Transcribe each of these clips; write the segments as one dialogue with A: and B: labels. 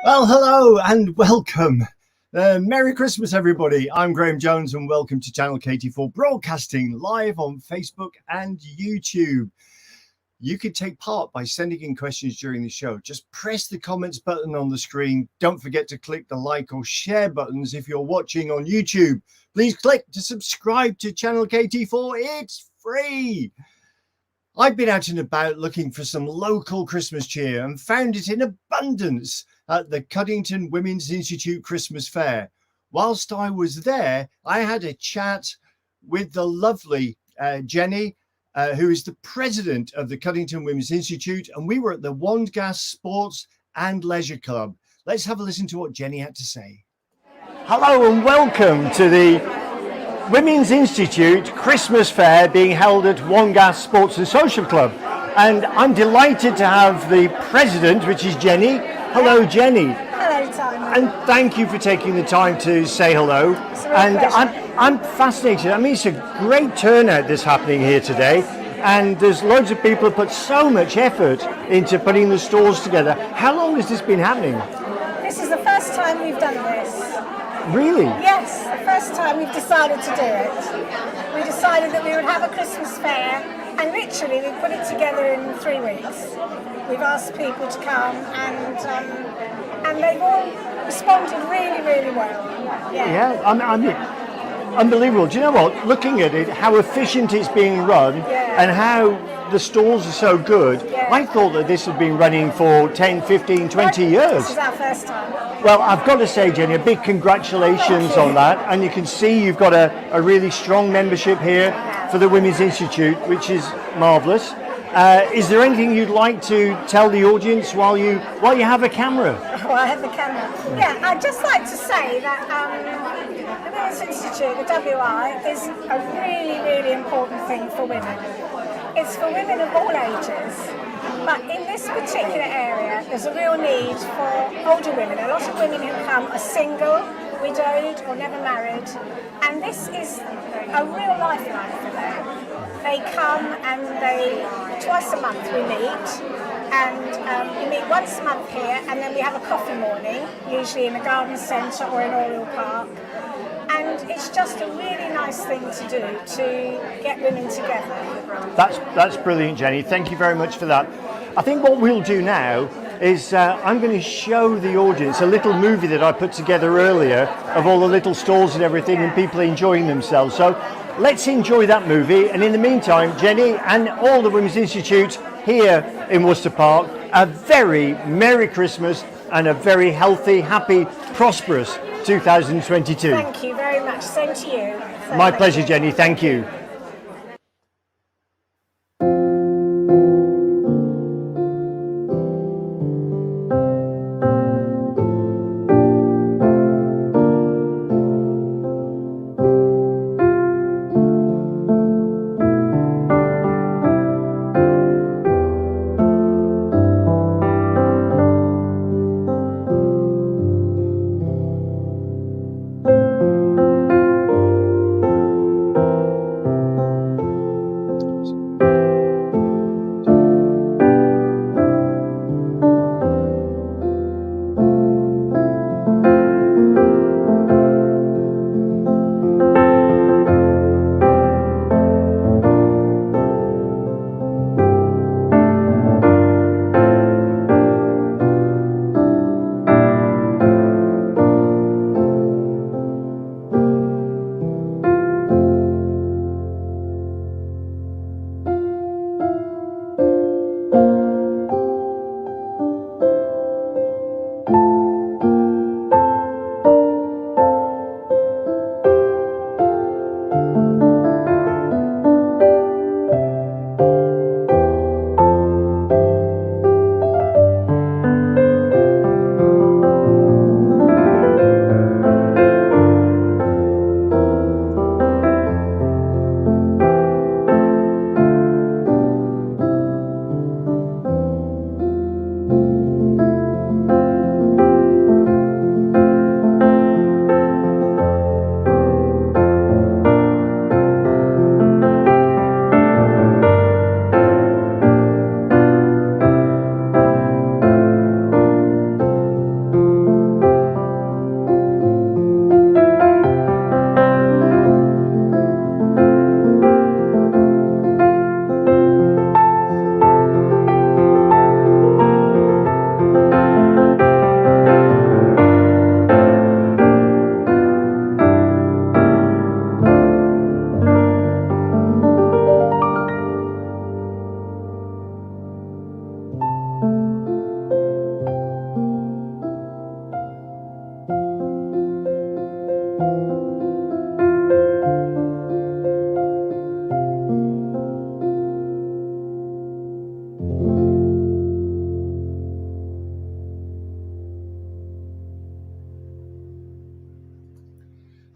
A: Well, hello and welcome. Merry Christmas, everybody. I'm Graham Jones and welcome to Channel KT4 broadcasting live on Facebook and YouTube. You can take part by sending in questions during the show. Just press the comments button on the screen. Don't forget to click the like or share buttons if you're watching on YouTube. Please click to subscribe to Channel KT4. It's free. I've been out and about looking for some local Christmas cheer and found it in abundance at the Cuddington Women's Institute Christmas Fair. Whilst I was there, I had a chat with the lovely Jenny, who is the president of the Cuddington Women's Institute, and we were at the Wandgas Sports and Leisure Club. Let's have a listen to what Jenny had to say. Hello and welcome to the Women's Institute Christmas Fair being held at Wandgas Sports and Social Club. And I'm delighted to have the president, which is Jenny. Hello, Jenny.
B: Hello, Tom.
A: And thank you for taking the time to say hello. And I'm fascinated. I mean, it's a great turnout that's happening here today. And there's loads of people who put so much effort into putting the stalls together. How long has this been happening?
B: This is the first time we've done this.
A: Really?
B: Yes, the first time we've decided to do it. We decided that we would have a Christmas fair, and literally we put it together in 3 weeks. We've asked people to come, and they've all responded really, really well.
A: Yeah, I mean, unbelievable. Do you know what? Looking at it, how efficient it's being run, and how the stalls are so good. I thought that this had been running for 10, 15, 20 years.
B: This is our first time.
A: Well, I've got to say, Jenny, a big congratulations on that. And you can see you've got a really strong membership here for the Women's Institute, which is marvellous. Is there anything you'd like to tell the audience while you have a camera?
B: Well, I have the camera. Yeah, I'd just like to say that the Women's Institute, the WI, is a really, really important thing for women. It's for women of all ages, but in this particular area, there's a real need for older women. A lot of women who come are single, widowed, or never married, and this is a real lifeline for them. They come and twice a month we meet, and we meet once a month here, and then we have a coffee morning, usually in a garden centre or in Oriel Park. And it's just a really nice thing to do to get women together.
A: That's brilliant, Jenny. Thank you very much for that. I think what we'll do now is I'm going to show the audience a little movie that I put together earlier of all the little stalls and everything and people enjoying themselves. So let's enjoy that movie. And in the meantime, Jenny and all the Women's Institute here in Worcester Park, a very Merry Christmas and a very healthy, happy, prosperous 2022.
B: Thank you very much. Same to you.
A: My pleasure, Jenny. Thank you.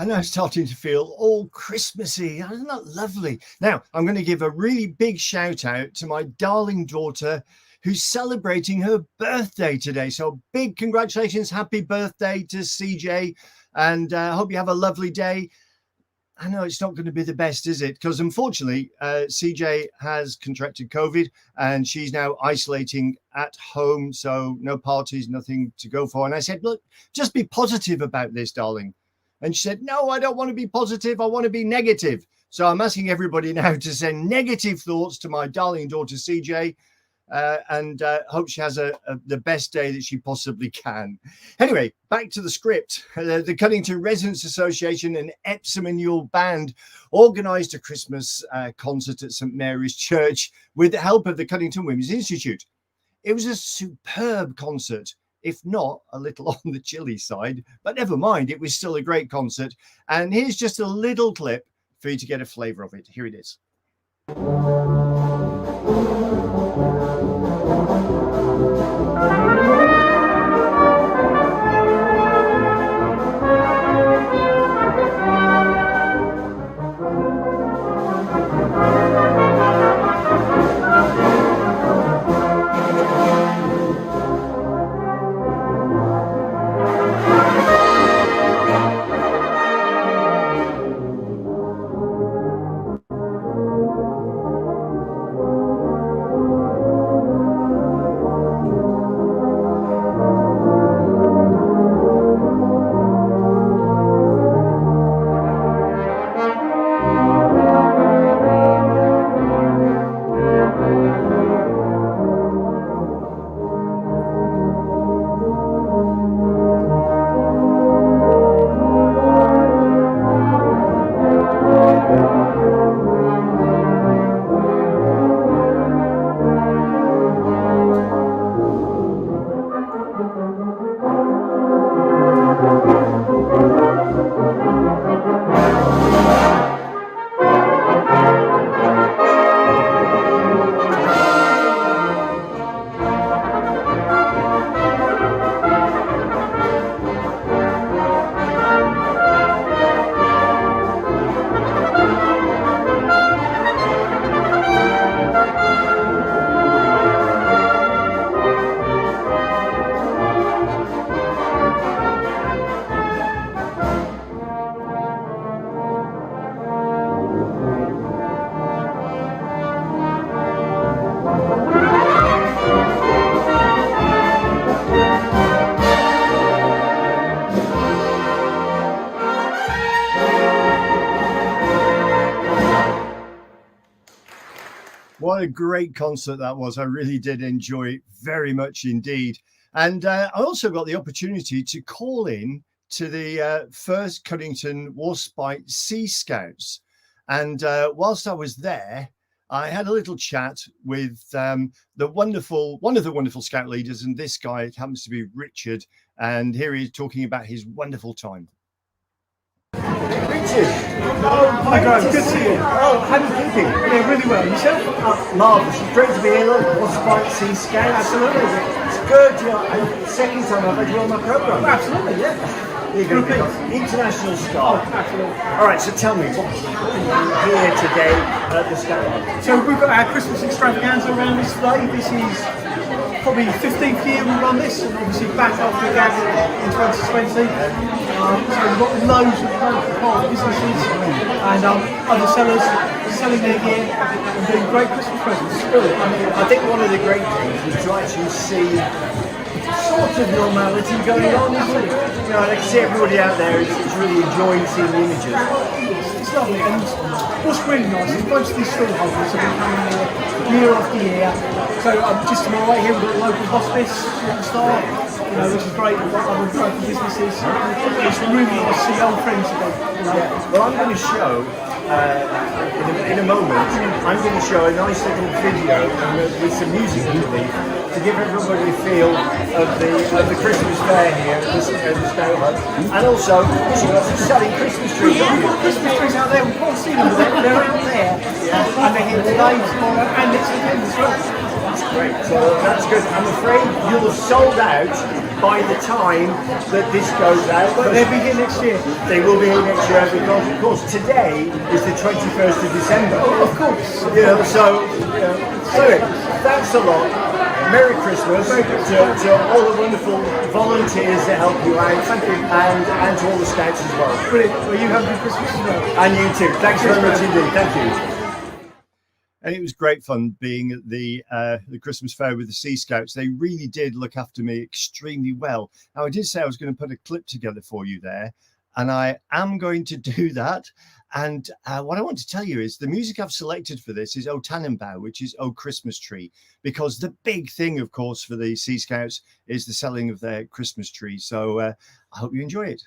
A: And I'm starting to feel all Christmassy. Isn't that lovely? Now, I'm going to give a really big shout out to my darling daughter who's celebrating her birthday today. So big congratulations. Happy birthday to CJ. And I hope you have a lovely day. I know it's not going to be the best, is it? Because unfortunately, CJ has contracted COVID and she's now isolating at home. So no parties, nothing to go for. And I said, look, just be positive about this, darling. And she said, no, I don't want to be positive. I want to be negative. So I'm asking everybody now to send negative thoughts to my darling daughter, CJ, and hope she has the best day that she possibly can. Anyway, back to the script. The Cuddington Residents Association and Epsom Annual Band organised a Christmas concert at St Mary's Church with the help of the Cuddington Women's Institute. It was a superb concert, if not a little on the chilly side, but never mind, it was still a great concert. And here's just a little clip for you to get a flavour of it. Here it is. What a great concert that was. I really did enjoy it very much indeed. And I also got the opportunity to call in to the first Cuddington Warspite Sea Scouts. And whilst I was there, I had a little chat with one of the wonderful scout leaders. And this guy, it happens to be Richard. And here he is talking about his wonderful time.
C: Richard. Oh, hi, Graham. Good to see you. Oh, how are you keeping? Yeah, really well. Yourself? Marvellous. Great to be here. Look, Warspite Sea Scout. Absolutely. It's good. Second time I've had you on my programme. Absolutely, yeah. You're going to be international star. Oh, absolutely. All right, so tell me, what's here today at the Scout? So we've got our Christmas extravaganza around this day. This is probably the 15th year we run this, and obviously back after the gathering in 2020. So we've got loads of local businesses and other sellers selling their gear and doing great Christmas presents. Really. I think one of the great things is to actually see sort of normality going on, isn't it? You know, I can see everybody out there is really enjoying seeing the images. It's lovely, and what's really nice is most of these stallholders have been coming here year after year. So just to my right here, we've got a local hospice at the start, which is great. We've got other local businesses. It's really nice to see old friends again. Well, I'm going to show in a moment. I'm going to show a nice little video with some music underneath to give everybody a feel of the Christmas fair here at the Scout Hut. And also, you've got some selling Christmas trees. We've got Christmas trees out there. We can't see them, but they're out there. Yeah. And they're here today, tomorrow, and next weekend as well. That's great. So that's good. I'm afraid you'll have sold out by the time that this goes out.
D: But they'll be here next year.
C: They will be here next year because, of course, today is the 21st of December.
D: Oh, of course.
C: You know, so anyway, thanks a lot. Merry Christmas to all the wonderful volunteers that help you out.
D: Thank you.
C: And to all the scouts as well.
D: Brilliant. Well, you have a good Christmas as well.
C: And you too. Thanks very much indeed. Thank you.
A: And it was great fun being at the Christmas fair with the Sea Scouts. They really did look after me extremely well. Now, I did say I was going to put a clip together for you there, and I am going to do that. And what I want to tell you is the music I've selected for this is O Tannenbaum, which is O Christmas Tree, because the big thing, of course, for the Sea Scouts is the selling of their Christmas tree. So I hope you enjoy it.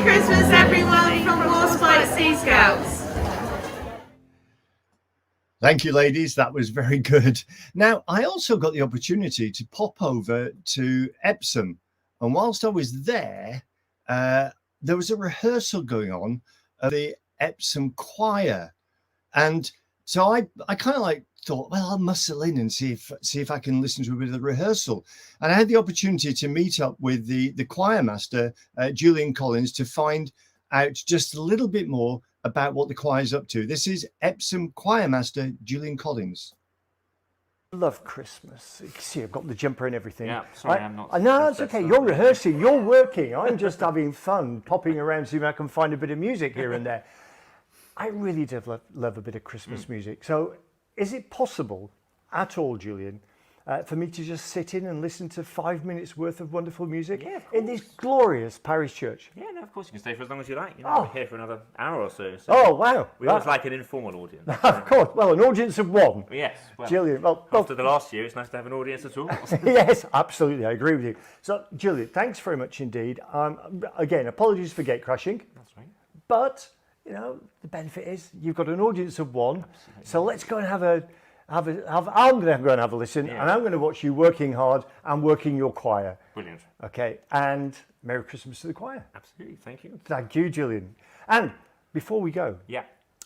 E: Christmas, everyone, from Horsebite Sea Scouts.
A: Thank you, ladies. That was very good. Now, I also got the opportunity to pop over to Epsom. And whilst I was there, there was a rehearsal going on of the Epsom Choir. And so I kind of like thought, well, I'll muscle in and see if I can listen to a bit of the rehearsal. And I had the opportunity to meet up with the choir master, Julian Collins, to find out just a little bit more about what the choir's up to. This is Epsom choir master Julian Collins.
C: Love Christmas. You can see I've got the jumper and everything.
F: Yeah, sorry, I'm not.
C: No, it's okay. You're rehearsing, you're working. I'm just having fun, popping around, seeing if I can find a bit of music here and there. I really do love a bit of Christmas music. So is it possible at all, Julian, for me to just sit in and listen to 5 minutes worth of wonderful music in this glorious parish church?
F: Yeah, no, of course you can stay for as long as you like. You know, we're here for another hour or so.
C: Oh, wow.
F: We always like an informal audience.
C: Of course. Well, an audience of one.
F: Yes. Well,
C: Julian,
F: after the last year, it's nice to have an audience at all.
C: Yes, absolutely. I agree with you. So, Julian, thanks very much indeed. Again, apologies for gate crashing.
F: That's right.
C: But, you know, the benefit is you've got an audience of one. Absolutely. So let's go and I'm going to go and have a listen, and I'm going to watch you working hard and working your choir.
F: Brilliant.
C: Okay, and Merry Christmas to the choir.
F: Absolutely, thank you.
C: Thank you, Julian. And before we go,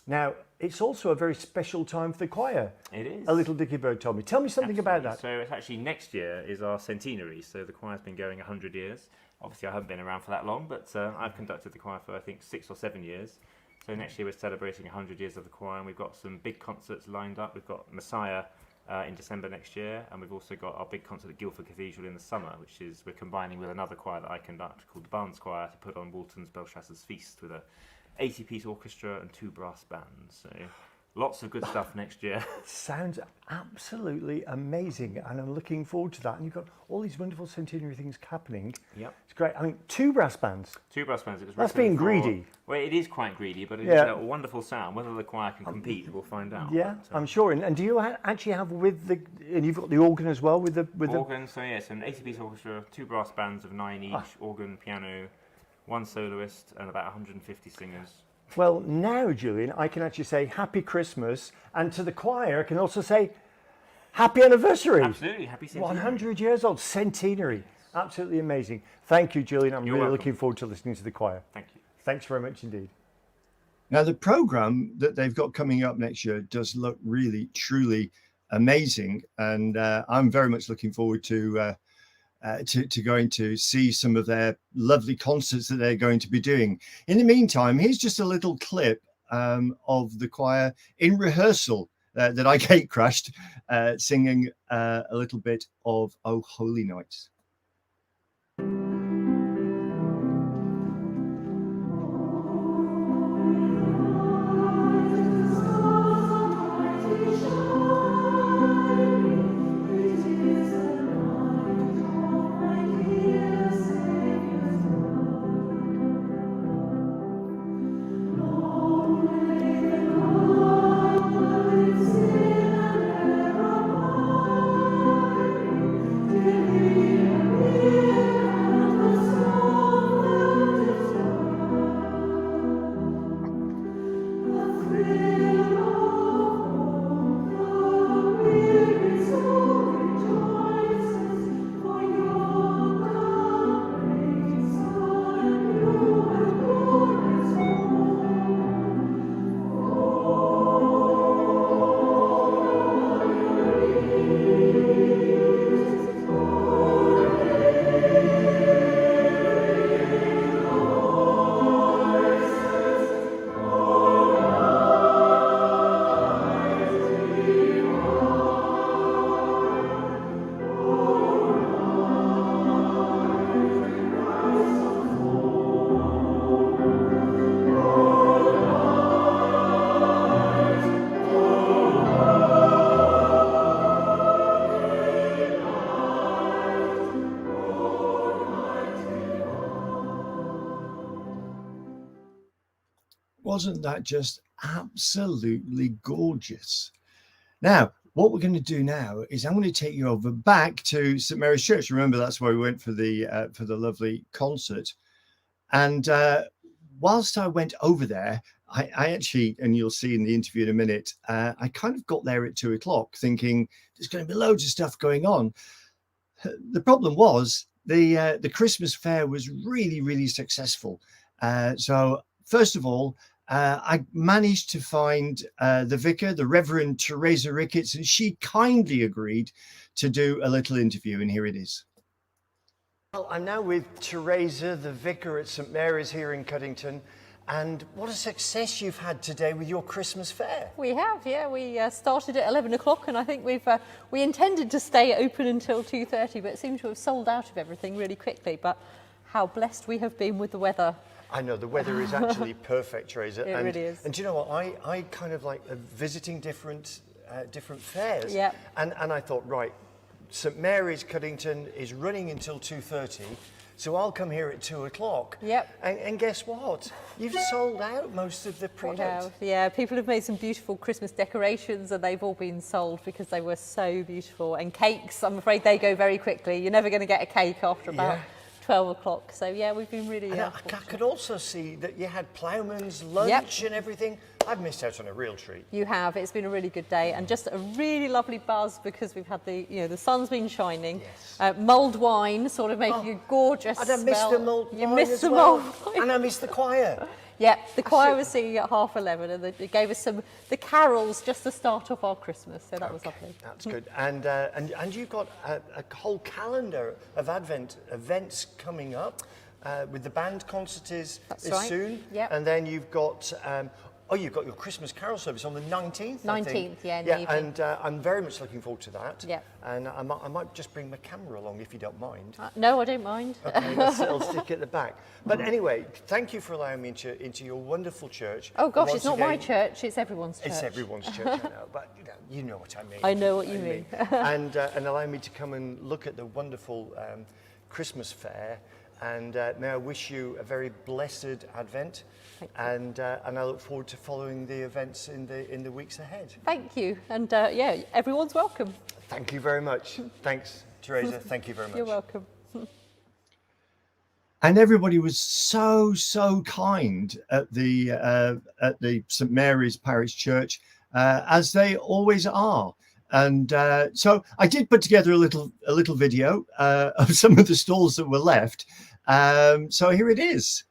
C: now it's also a very special time for the choir.
F: It is.
C: A little Dicky Bird told me. Tell me something about that.
F: So it's actually next year is our centenary. So the choir's been going 100 years. Obviously, I haven't been around for that long, but I've conducted the choir for I think 6 or 7 years. So next year we're celebrating 100 years of the choir, and we've got some big concerts lined up. We've got Messiah in December next year, and we've also got our big concert at Guildford Cathedral in the summer, which is we're combining with another choir that I conduct called the Barnes Choir to put on Walton's Belshazzar's Feast with a 80-piece orchestra and 2 brass bands. So lots of good stuff next year.
C: Sounds absolutely amazing, and I'm looking forward to that. And you've got all these wonderful centenary things happening.
F: Yep.
C: It's great. I mean, 2 brass bands.
F: 2 brass bands. It was
C: That's being greedy.
F: Well, it is quite greedy, but it's a wonderful sound. Whether the choir can compete, we'll find out.
C: Yeah, I'm sure. And do you actually have and you've got the organ as well with the
F: organ? So yes, an 80-piece orchestra, 2 brass bands of 9 each, organ, piano, one soloist, and about 150 singers.
A: Well, now, Julian, I can actually say Happy Christmas, and to the choir, I can also say Happy Anniversary.
F: Absolutely, happy centenary.
A: 100 years old, centenary. Absolutely amazing. Thank you, Julian. I'm
F: You're
A: really
F: welcome.
A: looking forward to listening to the choir.
F: Thank you.
A: Thanks very much indeed. Now, the programme that they've got coming up next year does look really, truly amazing. And I'm very much looking forward to going to see some of their lovely concerts that they're going to be doing. In the meantime, here's just a little clip of the choir in rehearsal that I gate crashed, singing a little bit of "Oh Holy Night." Wasn't that just absolutely gorgeous? Now, what we're going to do now is I'm going to take you over back to St Mary's Church. Remember, that's where we went for the lovely concert. And whilst I went over there, I actually, and you'll see in the interview in a minute, I kind of got there at 2 o'clock thinking there's going to be loads of stuff going on. The problem was the Christmas fair was really, really successful. So first of all, I managed to find the vicar, the Reverend Teresa Ricketts, and she kindly agreed to do a little interview, and here it is. Well, I'm now with Teresa, the vicar at St Mary's here in Cuddington, and what a success you've had today with your Christmas fair.
G: We have, yeah. We started at 11 o'clock, and I think we intended to stay open until 2:30, but it seemed to have sold out of everything really quickly. But how blessed we have been with the weather.
A: I know, the weather is actually perfect, Teresa.
G: It really is.
A: And do you know what? I kind of like visiting different fairs.
G: Yeah.
A: And I thought, right, St Mary's Cuddington is running until 2:30, so I'll come here at 2 o'clock.
G: Yep.
A: And guess what? You've sold out most of the product.
G: Yeah, people have made some beautiful Christmas decorations, and they've all been sold because they were so beautiful. And cakes, I'm afraid they go very quickly. You're never going to get a cake after about 12 o'clock. So yeah, we've been really
A: I could also see that you had ploughman's lunch and everything. I've missed out on a real treat.
G: You have. It's been a really good day, and just a really lovely buzz because we've had the sun's been shining.
A: Yes.
G: Mulled wine sort of making a gorgeous
A: And I
G: smell.
A: missed the mulled wine.
G: You missed
A: as
G: the
A: well.
G: mulled wine.
A: And I missed the choir.
G: Yeah, the choir was singing at 11:30, and they gave us the carols just to start off our Christmas, so that was lovely.
A: That's good. And you've got a whole calendar of Advent events coming up. With the band concert is
G: right.
A: soon.
G: Yep.
A: And then you've got you've got your Christmas carol service on the 19th.
G: 19th, yeah, in the evening.
A: And I'm very much looking forward to that.
G: Yep.
A: And I might just bring my camera along if you don't mind.
G: No, I don't mind.
A: Okay, I'll stick at the back. But anyway, thank you for allowing me into your wonderful church.
G: Oh gosh,
A: Once
G: it's not my
A: again,
G: church, it's everyone's church.
A: It's everyone's church, I know, but you know what I mean.
G: I know what you mean.
A: And allow me to come and look at the wonderful Christmas fair. And may I wish you a very blessed Advent. And I look forward to following the events in the weeks ahead.
G: Thank you, and yeah, everyone's welcome.
A: Thank you very much. Thanks, Teresa. Thank you very much.
G: You're welcome.
A: and everybody was so kind at the St Mary's Parish Church, as they always are. And so I did put together a little video of some of the stalls that were left. So here it is.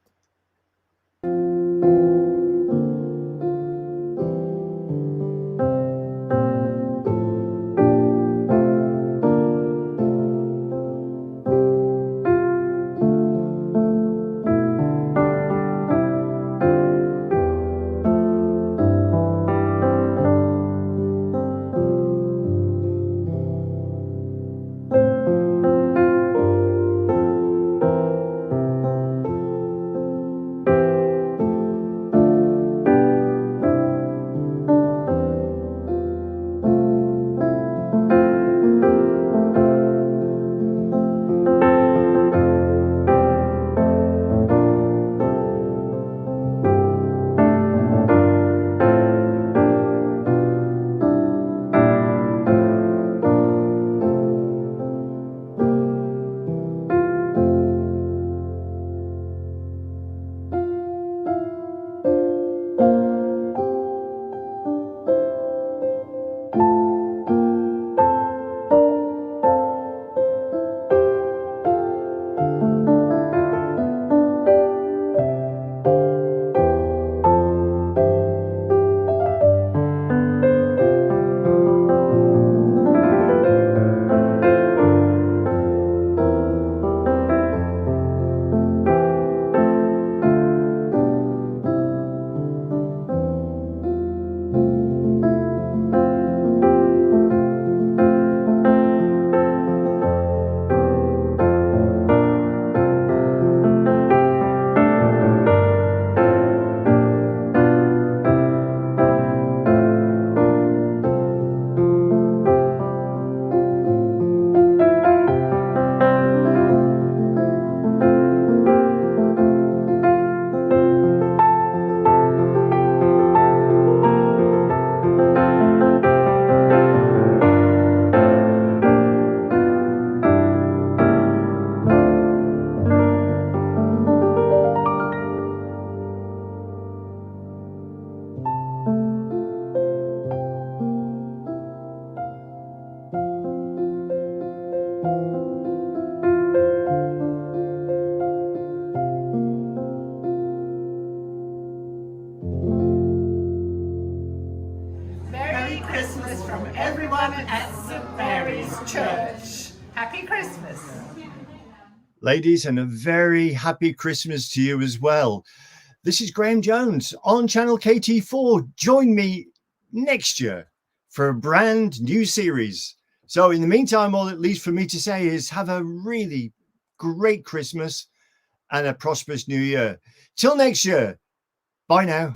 E: Christmas from everyone at St Mary's Church. Happy Christmas.
A: Ladies, and a very happy Christmas to you as well. This is Graham Jones on Channel KT4. Join me next year for a brand new series. So in the meantime, all it leaves for me to say is have a really great Christmas and a prosperous new year. Till next year. Bye now.